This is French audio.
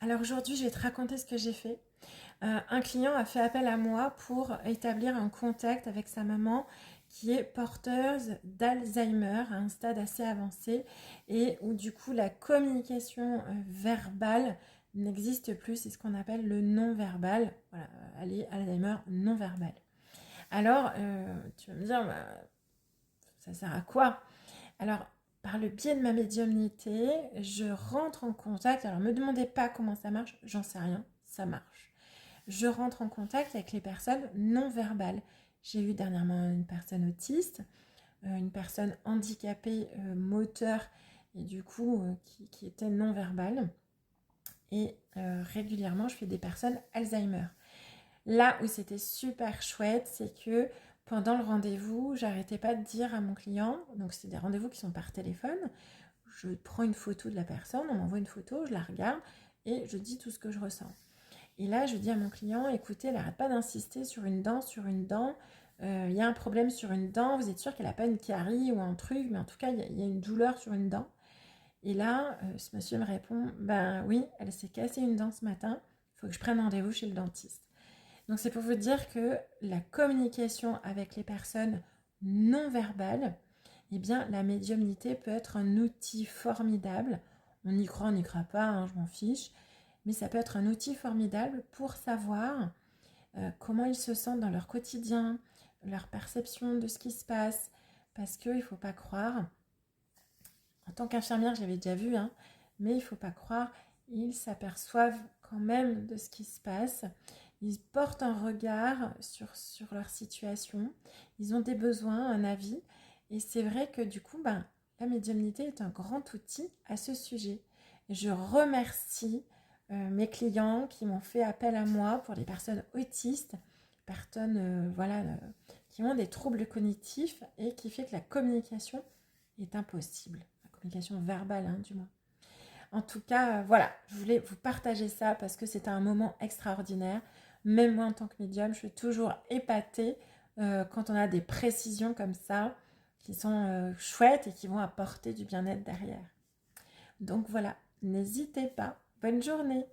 Alors aujourd'hui, je vais te raconter ce que j'ai fait. Un client a fait appel à moi pour établir un contact avec sa maman qui est porteuse d'Alzheimer à un stade assez avancé et où du coup la communication verbale n'existe plus. C'est ce qu'on appelle le non-verbal. Voilà, elle est Alzheimer non-verbal. Alors, tu vas me dire, bah, ça sert à quoi? Alors, par le biais de ma médiumnité, je rentre en contact. Alors, ne me demandez pas comment ça marche, j'en sais rien, ça marche. Je rentre en contact avec les personnes non verbales. J'ai eu dernièrement une personne autiste, une personne handicapée moteur et du coup qui était non verbale. Et régulièrement, je fais des personnes Alzheimer. Là où c'était super chouette, c'est que pendant le rendez-vous, j'arrêtais pas de dire à mon client, donc c'est des rendez-vous qui sont par téléphone, je prends une photo de la personne, on m'envoie une photo, je la regarde et je dis tout ce que je ressens. Et là, je dis à mon client, écoutez, elle n'arrête pas d'insister sur une dent, sur une dent. Il y a un problème sur une dent, vous êtes sûr qu'elle n'a pas une carie ou un truc, mais en tout cas, il y a une douleur sur une dent. Et là, ce monsieur me répond, ben oui, elle s'est cassée une dent ce matin, il faut que je prenne rendez-vous chez le dentiste. Donc c'est pour vous dire que la communication avec les personnes non verbales, eh bien la médiumnité peut être un outil formidable. On y croit, on n'y croit pas, hein, je m'en fiche. Mais ça peut être un outil formidable pour savoir comment ils se sentent dans leur quotidien, leur perception de ce qui se passe. Parce qu'il ne faut pas croire, en tant qu'infirmière, je l'avais déjà vu, hein, mais il ne faut pas croire, ils s'aperçoivent quand même de ce qui se passe. Ils portent un regard sur leur situation. Ils ont des besoins, un avis. Et c'est vrai que du coup, la médiumnité est un grand outil à ce sujet. Et je remercie mes clients qui m'ont fait appel à moi pour les personnes autistes, personnes qui ont des troubles cognitifs et qui fait que la communication est impossible. La communication verbale, hein, du moins. En tout cas, voilà, je voulais vous partager ça parce que c'était un moment extraordinaire. Même moi, en tant que médium, je suis toujours épatée quand on a des précisions comme ça qui sont chouettes et qui vont apporter du bien-être derrière. Donc voilà, n'hésitez pas. Bonne journée!